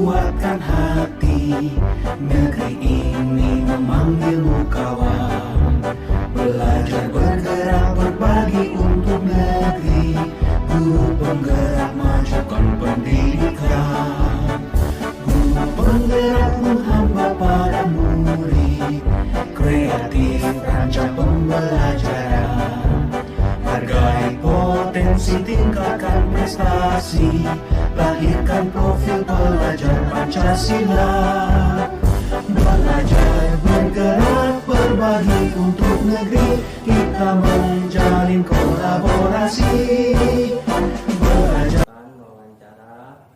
kuatkan hati. Negeri ini memanggilmu kawan. Belajar bergerak berbagi untuk negeri. Guru penggerak majukan pendidikan. Guru penggerak menghamba para murid. Kreatif rancang pembelajaran. Hargai potensi, tingkatkan prestasi. Lahirkan profil pelajar Pancasila. Belajar bergerak berbagi untuk negeri. Kita menjalin kolaborasi. Belajar Wawancara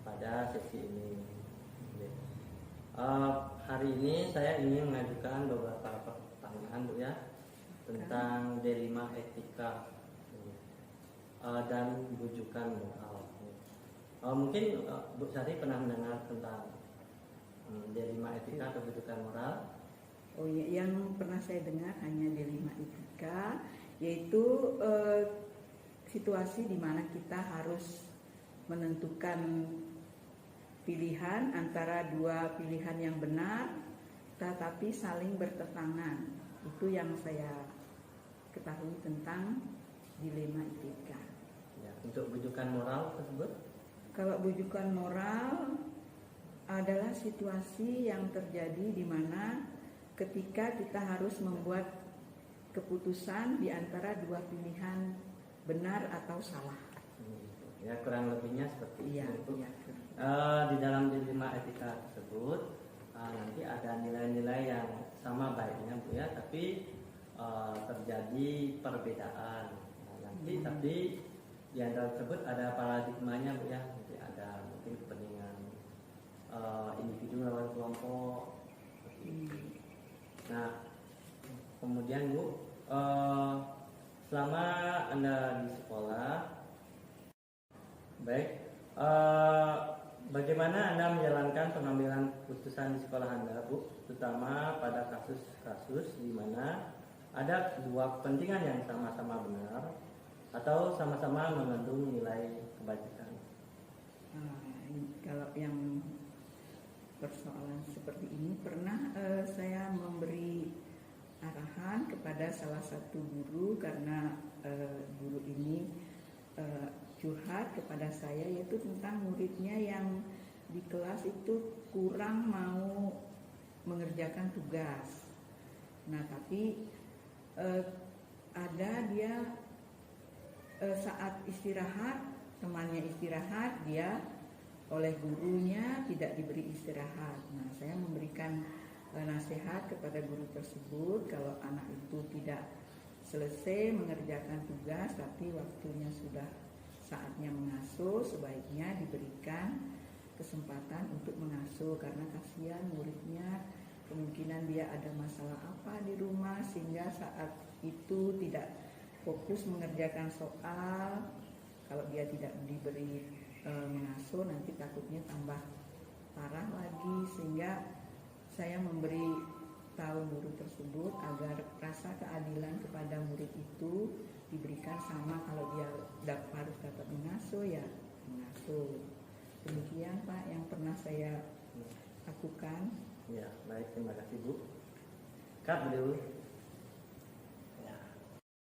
pada sesi ini. Hari ini saya ingin mengajukan beberapa pertanyaan, Bu, ya, tentang D5 etika dan rujukan moral. Mungkin Bu Sari pernah mendengar tentang D5 etika atau rujukan moral? Oh ya, yang pernah saya dengar hanya D5 etika, yaitu situasi di mana kita harus menentukan pilihan antara dua pilihan yang benar, tetapi saling bertentangan. Itu yang saya ketahui tentang dilema etika. Ya, untuk rujukan moral tersebut? Kalau rujukan moral adalah situasi yang terjadi di mana ketika kita harus membuat keputusan di antara dua pilihan benar atau salah. Ya, kurang lebihnya seperti itu. Iya. Di dalam dilema etika tersebut nanti ada nilai-nilai yang sama baiknya, Bu, ya, tapi terjadi perbedaan. Tapi di antara tersebut ada paradigmanya, Bu, ya. Nanti ada mungkin kepentingan individu lawan kelompok. Nah, kemudian, Bu, selama Anda di sekolah, baik, bagaimana Anda menjalankan pengambilan keputusan di sekolah Anda, Bu, terutama pada kasus-kasus di mana ada dua kepentingan yang sama-sama benar atau sama-sama mengandung nilai kebajikan? Kalau yang persoalan seperti ini pernah saya memberi arahan kepada salah satu guru karena guru ini curhat kepada saya, yaitu tentang muridnya yang di kelas itu kurang mau mengerjakan tugas. Nah, tapi ada dia saat istirahat, temannya istirahat, dia oleh gurunya tidak diberi istirahat. Nah, saya memberikan nasihat kepada guru tersebut, kalau anak itu tidak selesai mengerjakan tugas tapi waktunya sudah saatnya mengasuh, sebaiknya diberikan kesempatan untuk mengasuh, karena kasihan muridnya, kemungkinan dia ada masalah apa di rumah sehingga saat itu tidak fokus mengerjakan soal. Kalau dia tidak diberi mengasuh, nanti takutnya tambah parah lagi, sehingga saya memberi tahu guru tersebut agar rasa keadilan kepada murid itu diberikan sama. Kalau dia harus dapat mengasuh, ya mengasuh. Demikian, Pak, yang pernah saya lakukan. Ya, baik, terima kasih, Bu. Kak, dulu.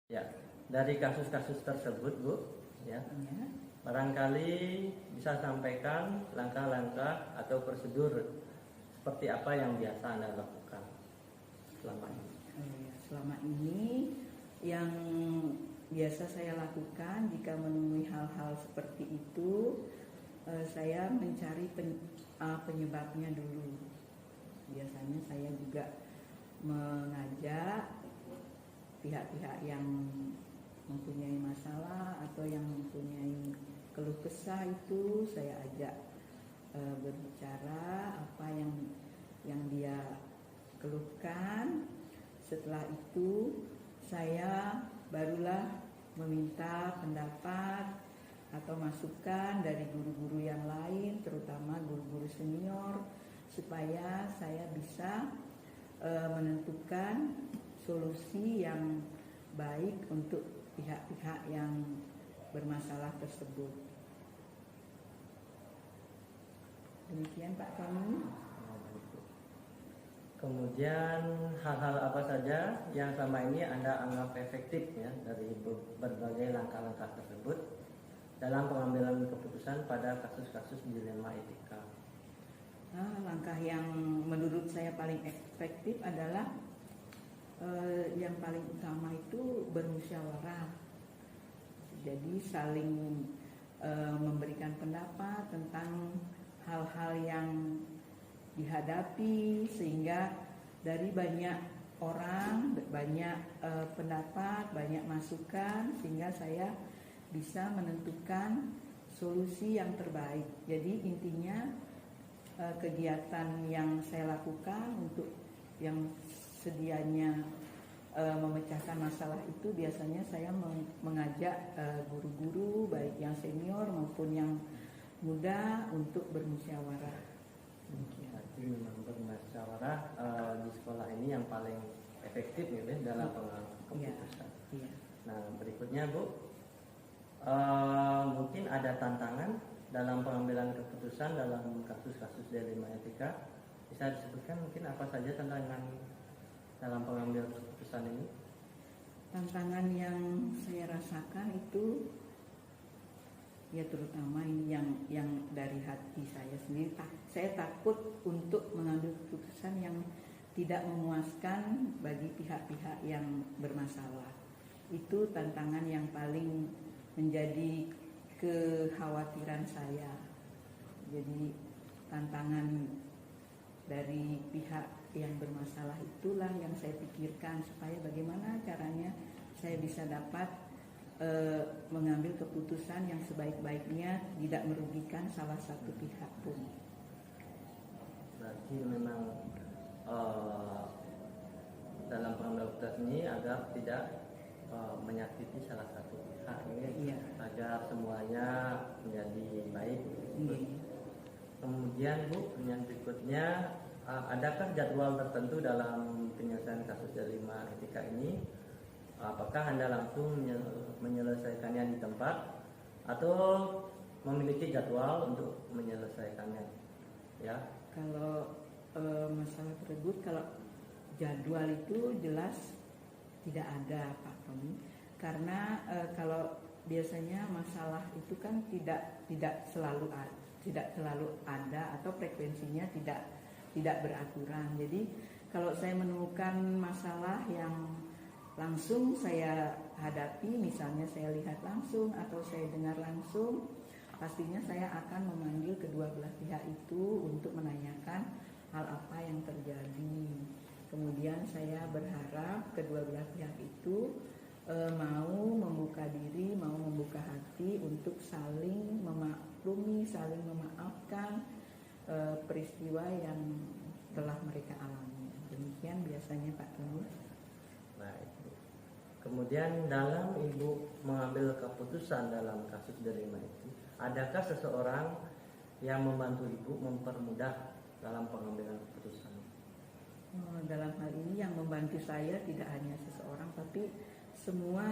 Ya, dari kasus-kasus tersebut, Bu, ya, barangkali bisa sampaikan langkah-langkah atau prosedur seperti apa yang biasa Anda lakukan selama ini. Selama ini yang biasa saya lakukan jika menemui hal-hal seperti itu, saya mencari penyebabnya dulu. Biasanya saya juga mengajak pihak-pihak yang mempunyai masalah atau yang mempunyai keluh kesah, itu saya ajak berbicara apa yang dia keluhkan. Setelah itu saya barulah meminta pendapat atau masukan dari guru-guru yang lain, terutama guru-guru senior, supaya saya bisa menentukan solusi yang baik untuk pihak-pihak yang bermasalah tersebut. Demikian Pak Tony. Kemudian hal-hal apa saja yang selama ini Anda anggap efektif ya dari berbagai langkah-langkah tersebut dalam pengambilan keputusan pada kasus-kasus dilema etika? Langkah yang menurut saya paling efektif adalah yang paling utama itu bermusyawarah. Jadi saling memberikan pendapat tentang hal-hal yang dihadapi, sehingga dari banyak orang, banyak pendapat, banyak masukan, sehingga saya bisa menentukan solusi yang terbaik. Jadi intinya kegiatan yang saya lakukan untuk yang sedianya memecahkan masalah itu, biasanya saya mengajak guru-guru baik yang senior maupun yang muda untuk bermusyawarah. Berarti memang bermusyawarah di sekolah ini yang paling efektif ya dalam pengambilan keputusan. Iya. Nah berikutnya Bu, mungkin ada tantangan dalam pengambilan keputusan dalam kasus-kasus dilema etika. Bisa disebutkan mungkin apa saja tantangan dalam pengambilan keputusan ini? Tantangan yang saya rasakan itu ya terutama ini yang dari hati saya sendiri. Saya takut untuk mengambil keputusan yang tidak memuaskan bagi pihak-pihak yang bermasalah. Itu tantangan yang paling menjadi kekhawatiran saya. Jadi tantangan dari pihak yang bermasalah itulah yang saya pikirkan, supaya bagaimana caranya saya bisa dapat mengambil keputusan yang sebaik-baiknya, tidak merugikan salah satu pihak pun. Berarti memang dalam pengambilan keputusan ini agar tidak menyakiti salah satu pihak ini, Iya. agar semuanya menjadi baik. Iya. Kemudian Bu, yang berikutnya, adakah jadwal tertentu dalam penyelesaian kasus dilema etika ini? Apakah Anda langsung menyelesaikannya di tempat atau memiliki jadwal untuk menyelesaikannya? Ya. Kalau masalah tersebut, kalau jadwal itu jelas tidak ada Pak Tony, karena kalau biasanya masalah itu kan tidak selalu ada atau frekuensinya tidak beraturan. Jadi kalau saya menemukan masalah yang langsung saya hadapi, misalnya saya lihat langsung atau saya dengar langsung, pastinya saya akan memanggil kedua belah pihak itu untuk menanyakan hal apa yang terjadi. Kemudian saya berharap kedua belah pihak itu mau membuka diri, mau membuka hati untuk saling memaklumi, saling memaafkan peristiwa yang telah mereka alami. Demikian biasanya Pak Tony. Baik. Kemudian dalam Ibu mengambil keputusan dalam kasus dilema itu, adakah seseorang yang membantu Ibu mempermudah dalam pengambilan keputusan? Dalam hal ini yang membantu saya tidak hanya seseorang, tapi semua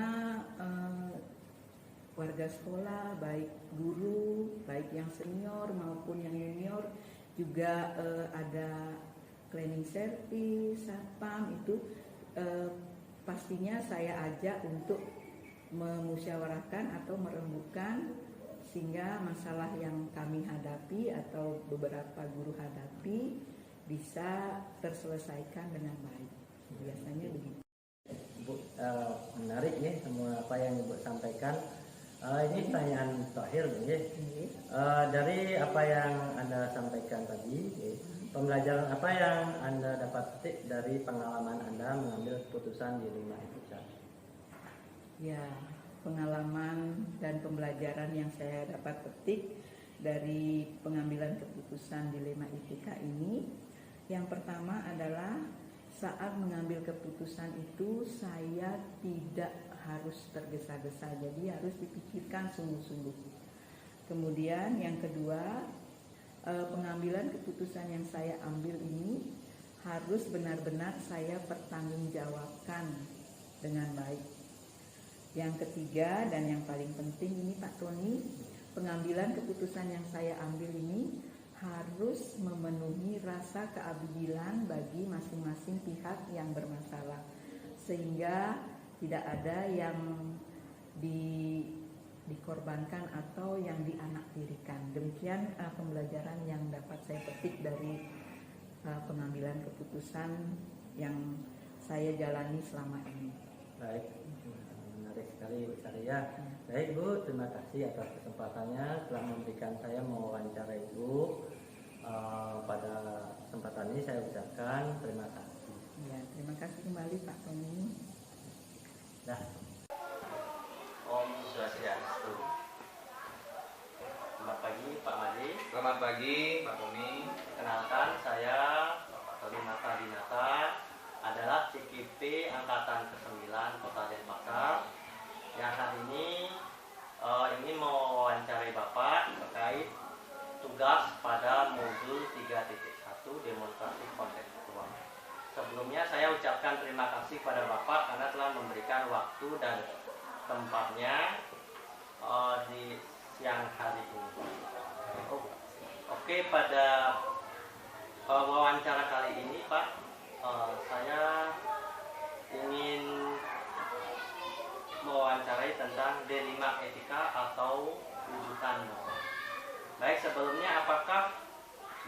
warga sekolah, baik guru, baik yang senior maupun yang junior, juga ada cleaning service, satpam itu pastinya saya ajak untuk memusyawarahkan atau merembukkan, sehingga masalah yang kami hadapi atau beberapa guru hadapi bisa terselesaikan dengan baik. Biasanya begitu. Bu, menarik ya semua apa yang Ibu sampaikan. Ini pertanyaan terakhir ya. Dari apa yang Anda sampaikan tadi, pembelajaran apa yang Anda dapat petik dari pengalaman Anda mengambil keputusan dilema etika? Ya, pengalaman dan pembelajaran yang saya dapat petik dari pengambilan keputusan dilema etika ini, yang pertama adalah saat mengambil keputusan itu saya tidak harus tergesa-gesa, jadi harus dipikirkan sungguh-sungguh. Kemudian yang kedua, pengambilan keputusan yang saya ambil ini harus benar-benar saya pertanggungjawabkan dengan baik. Yang ketiga dan yang paling penting ini Pak Tony, pengambilan keputusan yang saya ambil ini harus harus memenuhi rasa keadilan bagi masing-masing pihak yang bermasalah, sehingga tidak ada yang dikorbankan atau yang dianaktirikan. Demikian pembelajaran yang dapat saya petik dari pengambilan keputusan yang saya jalani selama ini. Baik, menarik sekali Bu Saria. Baik Bu, terima kasih atas kesempatannya telah memberikan saya mewawancara Ibu. Pada kesempatan ini saya ucapkan terima kasih. Ya, terima kasih kembali Pak Tony. Nah, Om Swastiastu. Selamat pagi Pak Madi. Selamat pagi Pak Tony. Kenalkan, saya Bapak Tony Mata Dinata, adalah CKP Angkatan ke-9 Kota Denpasar, yang hari ini ingin mewawancarai Bapak terkait tugas pada modul 3.1 demonstrasi kontekstual. Sebelumnya saya ucapkan terima kasih pada Bapak karena telah memberikan waktu dan tempatnya di siang hari ini. Oke, pada wawancara kali ini Pak, saya ingin mewawancarai tentang D5 etika atau rujukan moral. Baik, sebelumnya apakah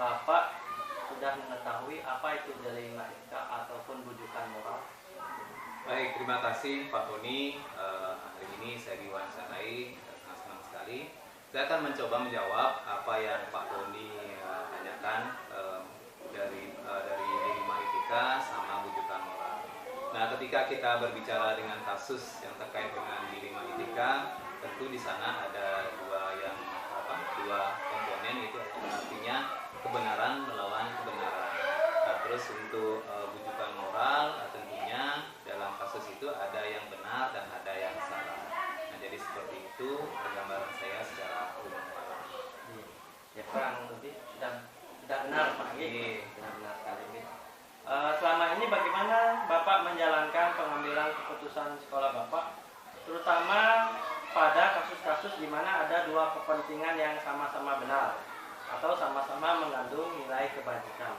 Bapak sudah mengetahui apa itu D5 etika ataupun rujukan moral? Baik, terima kasih Pak Tony. Hari ini saya diwawancarai, sangat senang sekali. Saya akan mencoba menjawab apa yang Pak Tony tanyakan dari D5 etika sama rujukan moral. Nah, ketika kita berbicara dengan kasus yang terkait dengan D5 etika, tentu di sana ada dua komponen, itu artinya kebenaran melawan kebenaran. Nah, terus untuk rujukan moral, tentunya dalam kasus itu ada yang benar dan ada yang salah. Nah, jadi seperti itu gambaran saya secara umum. Ya, kurang lebih sudah benar Pak. Sudah benar sekali. Selama ini bagaimana Bapak menjalankan pengambilan keputusan sekolah Bapak, terutama pada kasus-kasus di mana ada dua kepentingan yang sama-sama benar atau sama-sama mengandung nilai kebajikan?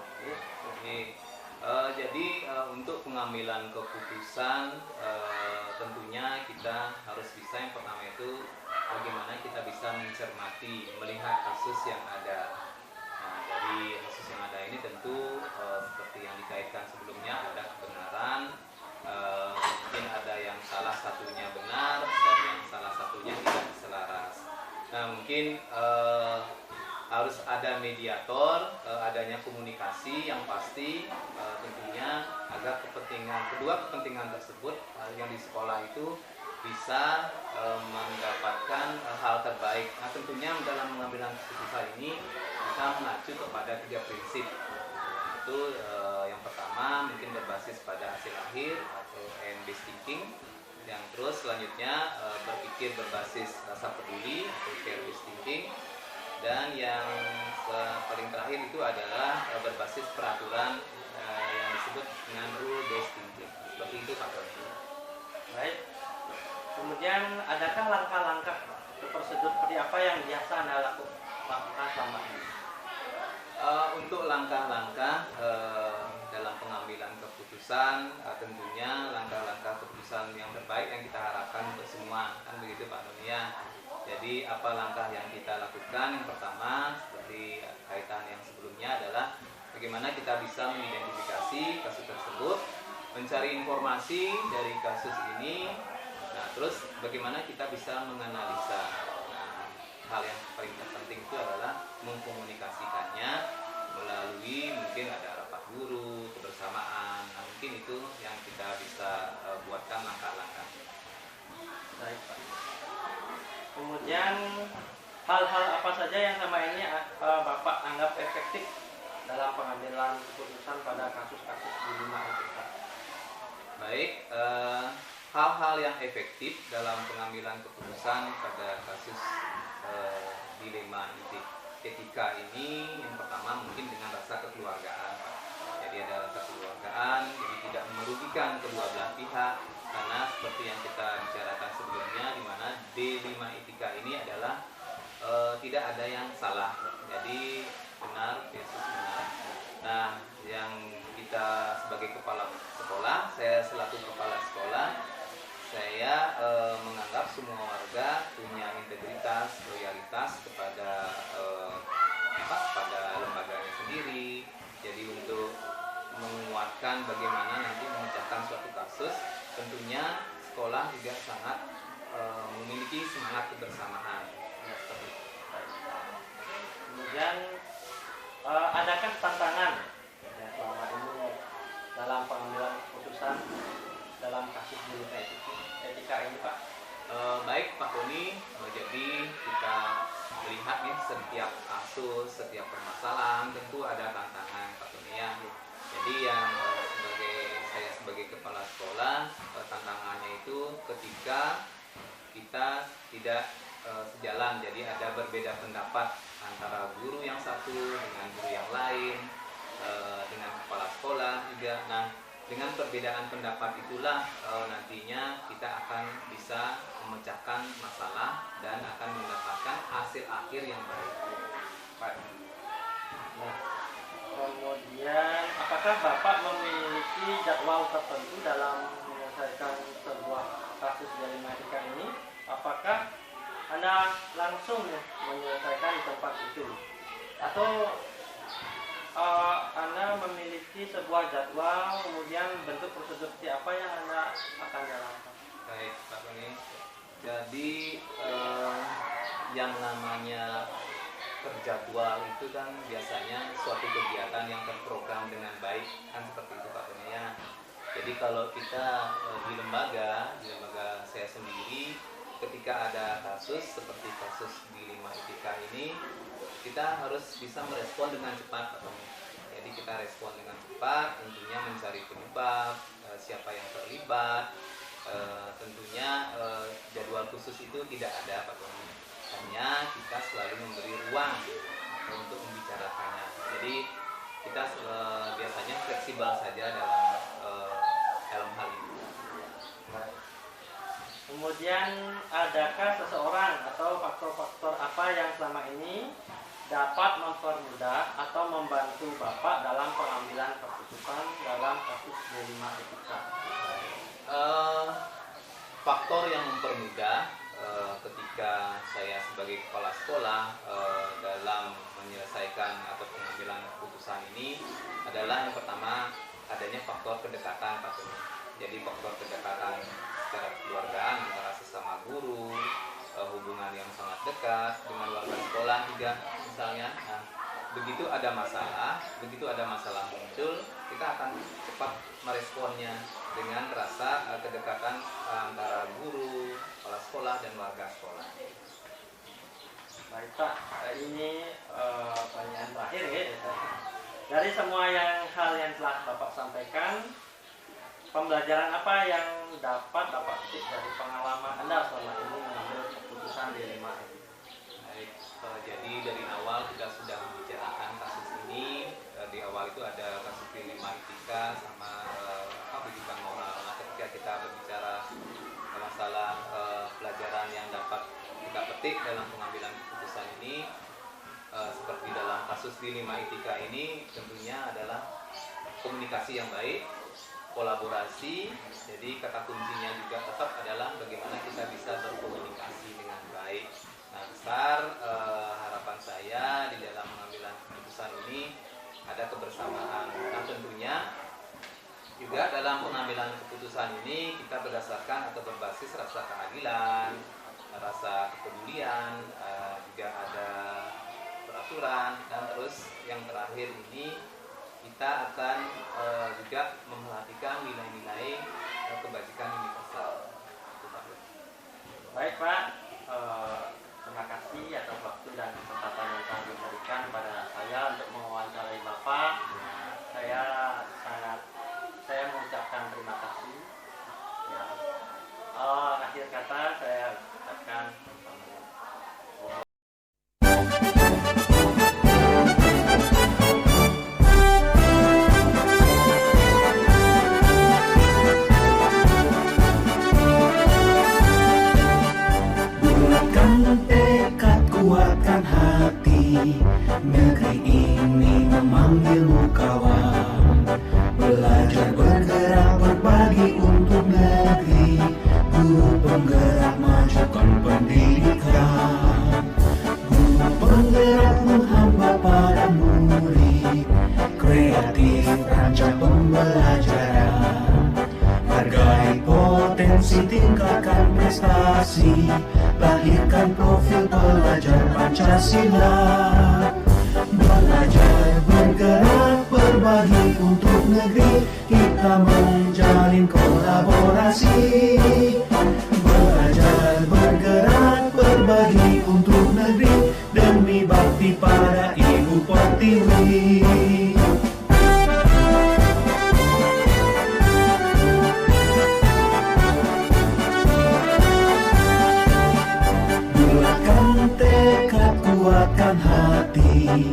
Jadi untuk pengambilan keputusan tentunya kita harus bisa, yang pertama itu bagaimana kita bisa mencermati, melihat kasus yang ada. Nah, dari kasus yang ada ini tentu seperti yang dikaitkan sebelumnya, ada kebenaran, mungkin ada yang salah satunya benar dan yang salah satunya tidak selaras. Nah, mungkin harus ada mediator, adanya komunikasi yang pasti, tentunya agar kedua kepentingan tersebut yang di sekolah itu bisa mendapatkan hal terbaik. Nah, tentunya dalam mengambil keputusan ini kita mengacu kepada 3 prinsip. Itu yang pertama mungkin berbasis pada hasil akhir atau end-based thinking. Yang terus selanjutnya berpikir berbasis rasa peduli atau care-based thinking. Dan yang paling terakhir itu adalah berbasis peraturan yang disebut dengan rule-based thinking. Seperti itu Pak Tony. Baik. Kemudian adakah langkah-langkah atau prosedur seperti apa yang biasa Anda lakukan selama ini? Untuk langkah-langkah dalam pengambilan keputusan, tentunya langkah-langkah keputusan yang terbaik yang kita harapkan untuk semua, kan begitu Pak Tony ya. Jadi apa langkah yang kita lakukan? Yang pertama, seperti kaitan yang sebelumnya, adalah bagaimana kita bisa mengidentifikasi kasus tersebut, mencari informasi dari kasus ini. Nah, terus bagaimana kita bisa menganalisa. Nah, hal yang paling terpenting itu adalah mengkomunikasikannya melalui mungkin ada rapat guru, kebersamaan. Nah, mungkin itu yang kita bisa buatkan langkah-langkah. Baik Pak. Kemudian hal-hal apa saja yang sama ini Bapak anggap efektif dalam pengambilan keputusan pada kasus-kasus D5 etika? Baik, hal-hal yang efektif dalam pengambilan keputusan pada kasus dilema etika ini, yang pertama mungkin dengan rasa kekeluargaan. Jadi ada rasa kekeluargaan, jadi tidak merugikan kedua belah pihak, karena seperti yang kita bicarakan sebelumnya, di mana D5 etika ini adalah tidak ada yang salah, jadi benar versus saya selaku kepala sekolah, saya menganggap semua warga punya integritas, loyalitas kepada pada lembaganya sendiri. Jadi untuk menguatkan bagaimana nanti memecahkan suatu kasus, tentunya sekolah juga sangat memiliki semangat kebersamaan. Ya, seperti itu. Kemudian adakah tantangan ya, selama ini dalam pengambilan keputusan dalam kasus dilema etika ini, Pak? Baik Pak Tony, jadi kita melihat nih setiap kasus, setiap permasalahan tentu ada tantangan Pak Tony ya. Jadi yang saya sebagai kepala sekolah, tantangannya itu ketika kita tidak sejalan, jadi ada berbeda pendapat antara guru yang satu dengan guru yang lain, dengan kepala sekolah juga. Nah, dengan perbedaan pendapat itulah nantinya kita akan bisa memecahkan masalah dan akan mendapatkan hasil akhir yang baik. Nah, kemudian apakah Bapak memiliki jadwal tertentu dalam menyelesaikan sebuah kasus dilema etika ini? Apakah Anda langsung menyelesaikan di tempat itu? Atau Anda memiliki sebuah jadwal, kemudian bentuk prosedur seperti apa yang Anda akan jalankan? Baik Pak Tony, jadi yang namanya terjadwal itu kan biasanya suatu kegiatan yang terprogram dengan baik, kan seperti itu Pak Tony ya. Jadi kalau kita di lembaga saya sendiri, ketika ada kasus seperti kasus dilema etika ini, kita harus bisa merespon dengan cepat Pak Tony. Jadi kita respon dengan cepat, tentunya mencari penyebab, siapa yang terlibat. Tentunya jadwal khusus itu tidak ada Pak Tony. Hanya kita selalu memberi ruang untuk membicarakannya. Jadi kita biasanya fleksibel saja dalam hal ini. Kemudian adakah seseorang atau faktor-faktor apa yang selama ini dapat mempermudah atau membantu Bapak dalam pengambilan keputusan dalam kasus dilema etika? Faktor yang mempermudah ketika saya sebagai kepala sekolah dalam menyelesaikan atau pengambilan keputusan ini adalah yang pertama adanya faktor kedekatan Pak Tony. Jadi faktor kedekatan secara keluargaan antara sesama guru, hubungan yang sangat dekat dengan warga sekolah juga misalnya. Nah, begitu ada masalah muncul, kita akan cepat meresponnya dengan rasa kedekatan antara guru, kepala sekolah dan warga sekolah. Baik Pak, ini pertanyaan terakhir ya. Dari semua hal yang telah Bapak sampaikan, pembelajaran apa yang dapat Bapak petik dari pengalaman Anda selama ini mengambil keputusan dilema etika? Baik, jadi dari awal kita sudah membicarakan kasus ini. Di awal itu ada kasus dilema etika sama pendidikan moral. Nah, ketika kita berbicara masalah pelajaran yang dapat kita petik dalam pengambilan keputusan ini, seperti dalam kasus dilema etika ini, tentunya adalah komunikasi yang baik, kolaborasi. Jadi kata kuncinya juga tetap adalah bagaimana kita bisa berkomunikasi dengan baik. Nah, besar harapan saya di dalam pengambilan keputusan ini ada kebersamaan. Nah, tentunya juga dalam pengambilan keputusan ini kita berdasarkan atau berbasis rasa keadilan, rasa kepedulian, juga ada peraturan, dan terus yang terakhir ini kita akan juga memperhatikan nilai-nilai kebajikan universal. Baik Pak, terima kasih atas waktu dan kesempatan yang telah diberikan pada saya untuk mewawancarai Bapak. Saya mengucapkan terima kasih. Ya. Akhir kata saya ucapkan Bulatkan tekad, kuatkan hati. Negeri ini memanggilmu kawan. Belajar bergerak berbagi kreatif, rancang pembelajaran. Hargai potensi, tingkatkan prestasi, lahirkan profil pelajar Pancasila. Belajar, bergerak, berbagi untuk negeri, kita menjalin kolaborasi.